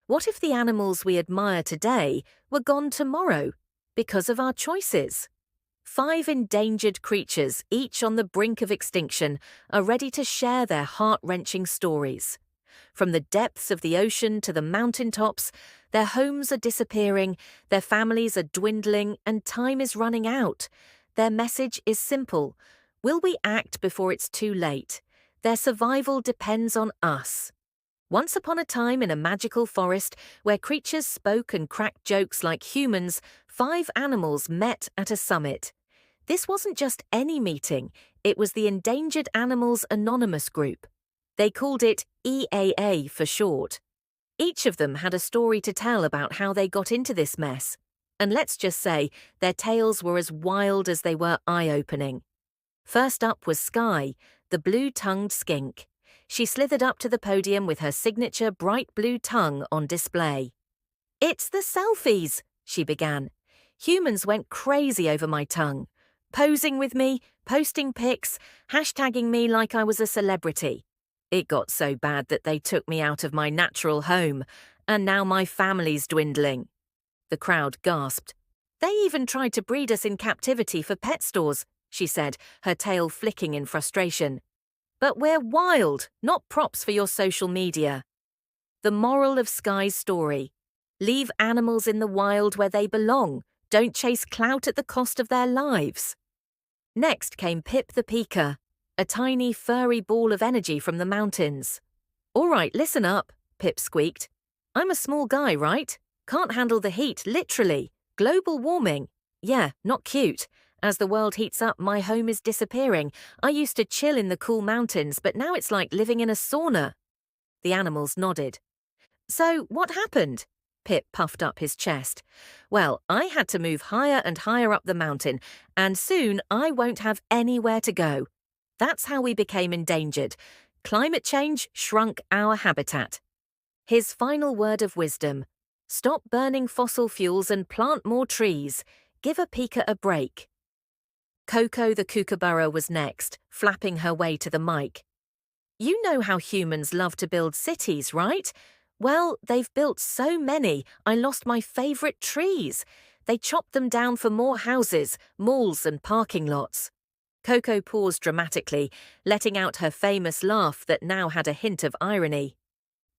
What if the animals we admire today were gone tomorrow because of our choices? 5 endangered creatures, each on the brink of extinction, are ready to share their heart-wrenching stories. From the depths of the ocean to the mountaintops, their homes are disappearing, their families are dwindling, and time is running out. Their message is simple: will we act before it's too late? Their survival depends on us. Once upon a time in a magical forest where creatures spoke and cracked jokes like humans, 5 animals met at a summit. This wasn't just any meeting, it was the Endangered Animals Anonymous group. They called it EAA for short. Each of them had a story to tell about how they got into this mess. And let's just say, their tales were as wild as they were eye-opening. First up was Skye, the Blue-Tongued Skink. She slithered up to the podium with her signature bright blue tongue on display. "It's the selfies," she began. "Humans went crazy over my tongue, posing with me, posting pics, hashtagging me like I was a celebrity. It got so bad that they took me out of my natural home, and now my family's dwindling." The crowd gasped. "They even tried to breed us in captivity for pet stores," she said, her tail flicking in frustration. "But we're wild, not props for your social media." The moral of Skye's story: leave animals in the wild where they belong. Don't chase clout at the cost of their lives. Next came Pip the Pika, a tiny furry ball of energy from the mountains. "All right, listen up," Pip squeaked. "I'm a small guy, right? Can't handle the heat, literally. Global warming. Yeah, not cute. As the world heats up, my home is disappearing. I used to chill in the cool mountains, but now it's like living in a sauna." The animals nodded. "So, what happened?" Pip puffed up his chest. "Well, I had to move higher and higher up the mountain, and soon I won't have anywhere to go. That's how we became endangered. Climate change shrunk our habitat." His final word of wisdom: stop burning fossil fuels and plant more trees. Give a pika a break. Coco the Kookaburra was next, flapping her way to the mic. "You know how humans love to build cities, right? Well, they've built so many, I lost my favorite trees. They chopped them down for more houses, malls, and parking lots." Coco paused dramatically, letting out her famous laugh that now had a hint of irony.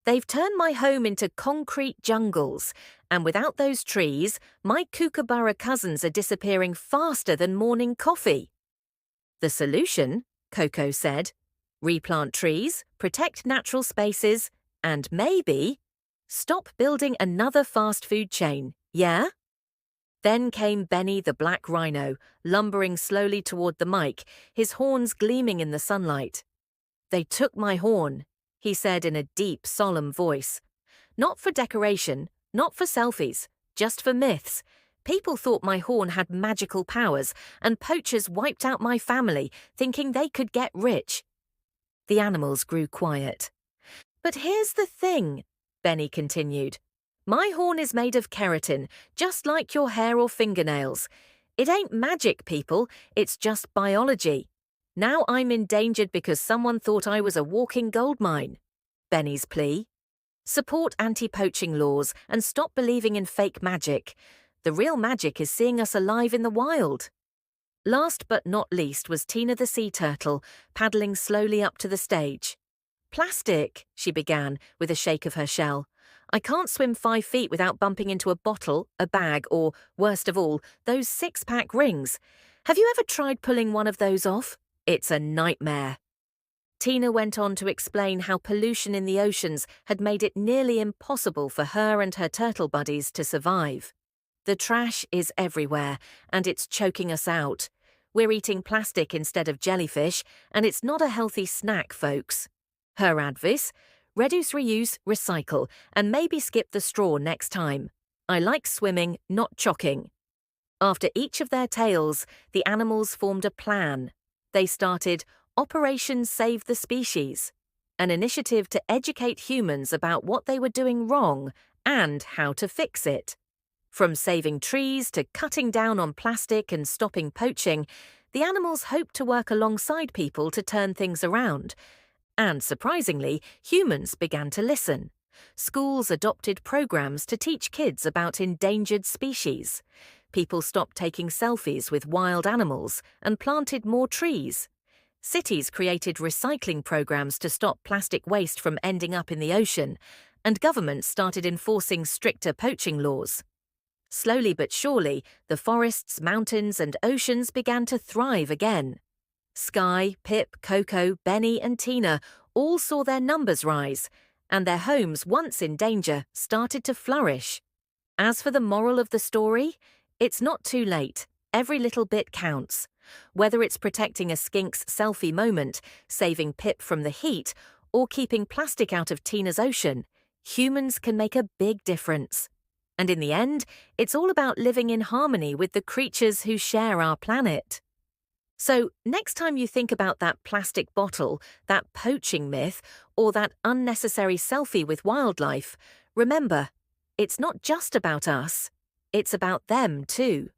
"They've turned my home into concrete jungles, and without those trees, my kookaburra cousins are disappearing faster than morning coffee." "The solution," Coco said: replant trees, protect natural spaces, and maybe stop building another fast food chain, yeah? Then came Benny the Black Rhino, lumbering slowly toward the mic, his horns gleaming in the sunlight. "They took my horn," he said in a deep, solemn voice. "Not for decoration, not for selfies, just for myths. People thought my horn had magical powers, and poachers wiped out my family, thinking they could get rich." The animals grew quiet. "But here's the thing," Benny continued. "My horn is made of keratin, just like your hair or fingernails. It ain't magic, people, it's just biology. Now I'm endangered because someone thought I was a walking goldmine." Benny's plea: support anti-poaching laws and stop believing in fake magic. The real magic is seeing us alive in the wild. Last but not least was Tina the sea turtle, paddling slowly up to the stage. "Plastic," she began, with a shake of her shell. "I can't swim 5 feet without bumping into a bottle, a bag, or, worst of all, those 6-pack rings. Have you ever tried pulling one of those off? It's a nightmare." Tina went on to explain how pollution in the oceans had made it nearly impossible for her and her turtle buddies to survive. "The trash is everywhere, and it's choking us out. We're eating plastic instead of jellyfish, and it's not a healthy snack, folks." Her advice: reduce, reuse, recycle, and maybe skip the straw next time. I like swimming, not chocking. After each of their tales, the animals formed a plan. They started Operation Save the Species, an initiative to educate humans about what they were doing wrong and how to fix it. From saving trees to cutting down on plastic and stopping poaching, the animals hoped to work alongside people to turn things around. And surprisingly, humans began to listen. Schools adopted programs to teach kids about endangered species. People stopped taking selfies with wild animals and planted more trees. Cities created recycling programs to stop plastic waste from ending up in the ocean, and governments started enforcing stricter poaching laws. Slowly but surely, the forests, mountains, and oceans began to thrive again. Skye, Pip, Coco, Benny, and Tina all saw their numbers rise, and their homes, once in danger, started to flourish. As for the moral of the story, it's not too late. Every little bit counts. Whether it's protecting a skink's selfie moment, saving Pip from the heat, or keeping plastic out of Tina's ocean, humans can make a big difference. And in the end, it's all about living in harmony with the creatures who share our planet. So, next time you think about that plastic bottle, that poaching myth, or that unnecessary selfie with wildlife, remember, it's not just about us, it's about them too.